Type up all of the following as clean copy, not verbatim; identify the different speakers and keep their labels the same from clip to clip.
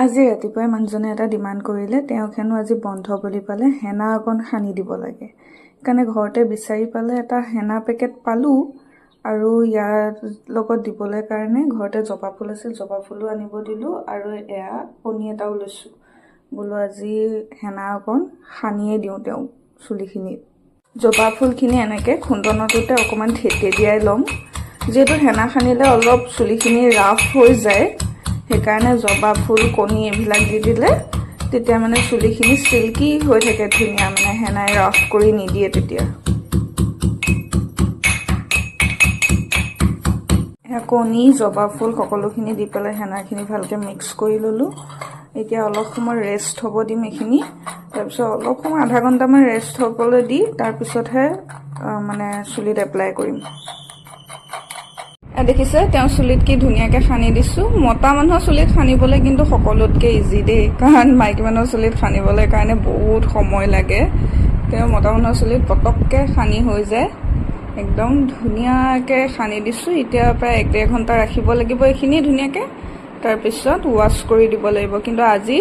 Speaker 1: আজি ৰাতিপুৱাই মানুহজনে এটা ডিমাণ্ড কৰিলে, তেওঁক হেনো আজি বন্ধ বুলি পালে হেনা অকণ সানি দিব লাগে। সেইকাৰণে ঘৰতে বিচাৰি পালে এটা হেনা পেকেট পালোঁ আৰু ইয়াৰ লগত দিবলৈ কাৰণে ঘৰতে জবা ফুল আছিল, জবা ফুলো আনিব দিলোঁ আৰু এয়া কণী এটাও লৈছোঁ। বোলো আজি হেনা অকণ সানিয়ে দিওঁ তেওঁক চুলিখিনিত। জবা ফুলখিনি এনেকৈ খুন্দনটোতে অকণমান থেতেলিয়াই ল'ম, যিহেতু হেনা সানিলে অলপ চুলিখিনি ৰাফ হৈ যায়। সেইকাৰণে জবা ফুল কণী এইবিলাক দি দিলে তেতিয়া মানে চুলিখিনি চিল্কি হৈ থাকে ধুনীয়া, মানে হেনাই ৰাফ কৰি নিদিয়ে তেতিয়া। কণী জবা ফুল সকলোখিনি দি পেলাই হেনাখিনি ভালকৈ মিক্স কৰি ল'লোঁ। এতিয়া অলপ সময় ৰেষ্ট হ'ব দিম এইখিনি, তাৰপিছত অলপ সময় আধা ঘণ্টামান ৰেষ্ট হ'বলৈ দি তাৰপিছতহে মানে চুলিত এপ্লাই কৰিম। দেখিছে তেওঁ চুলিত কি ধুনীয়াকৈ সানি দিছোঁ। মতা মানুহৰ চুলিত সানিবলৈ কিন্তু সকলোতকৈ ইজি দেই, কাৰণ মাইকী মানুহৰ চুলিত সানিবলৈ কাৰণে বহুত সময় লাগে। তেওঁ মতা মানুহৰ চুলিত পটককৈ সানি হৈ যায়। একদম ধুনীয়াকৈ সানি দিছোঁ। এতিয়া প্ৰায় 1-1.5 ঘণ্টা ৰাখিব লাগিব এইখিনি ধুনীয়াকৈ, তাৰপিছত ৱাছ কৰি দিব লাগিব। কিন্তু আজি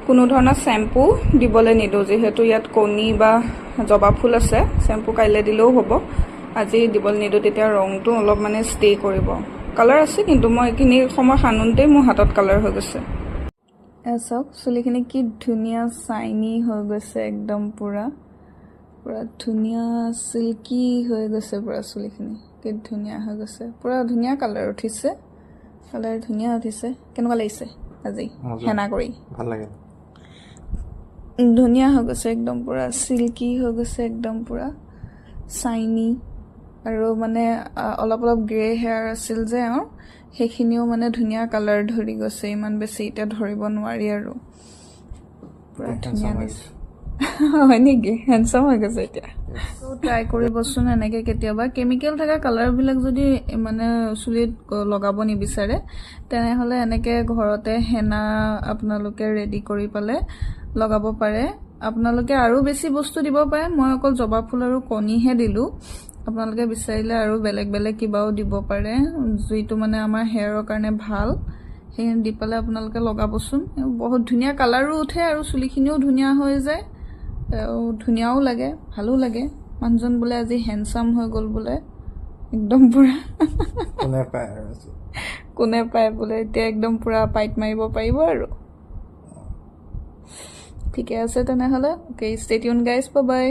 Speaker 1: কোনো ধৰণৰ চেম্পু দিবলৈ নিদিওঁ, যিহেতু ইয়াত কণী বা জবা ফুল আছে। চেম্পু কাইলৈ দিলেও হ'ব, আজি দিবলৈ নিদিওঁ, তেতিয়া ৰংটো অলপ মানে ষ্টে কৰিব। কালাৰ আছে কিন্তু মই এইখিনি সময় সানোতেই মোৰ হাতত কালাৰ হৈ গৈছে। চাওক চুলিখিনি কি ধুনীয়া চাইনি হৈ গৈছে, একদম পুৰা ধুনীয়া চিল্কি হৈ গৈছে। পুৰা চুলিখিনি কি ধুনীয়া হৈ গৈছে, পুৰা ধুনীয়া কালাৰ উঠিছে। কালাৰ ধুনীয়া উঠিছে। কেনেকুৱা লাগিছে আজি হেনা কৰি?
Speaker 2: ভাল লাগে,
Speaker 1: ধুনীয়া হৈ গৈছে, একদম পুৰা চিল্কি হৈ গৈছে, একদম পুৰা চাইনি। আৰু মানে অলপ অলপ গ্ৰে হেয়াৰ আছিল যে সেইখিনিও মানে ধুনীয়া কালাৰ ধৰি গৈছে। ইমান বেছি এতিয়া ধৰিব নোৱাৰি আৰু পুৰা ধুনীয়া লাগিছে। হয় নেকি? হেণ্ডচাম হৈ গৈছে এতিয়া। ট্ৰাই কৰিবচোন এনেকৈ কেতিয়াবা। কেমিকেল থকা কালাৰবিলাক যদি মানে চুলিত লগাব নিবিচাৰে, তেনেহ'লে এনেকৈ ঘৰতে হেনা আপোনালোকে ৰেডি কৰি পেলাই লগাব পাৰে। আপোনালোকে আৰু বেছি বস্তু দিব পাৰে, মই অকল জবা ফুল আৰু কণীহে দিলোঁ। আপোনালোকে বিচাৰিলে আৰু বেলেগ বেলেগ কিবাও দিব পাৰে, যিটো মানে আমাৰ হেয়াৰৰ কাৰণে ভাল। সেইখিনি দি পেলাই আপোনালোকে লগাবচোন। বহুত ধুনীয়া কালাৰো উঠে আৰু চুলিখিনিও ধুনীয়া হৈ যায়, ধুনীয়াও লাগে, ভালো লাগে। মানুহজন বোলে আজি হেণ্ডচাম হৈ গ'ল বোলে, একদম পুৰা কোনে পায় বোলে, এতিয়া একদম পুৰা পাইট মাৰিব পাৰিব আৰু। ঠিকে আছে তেনেহ'লে, okay, stay tune guys, bye bye.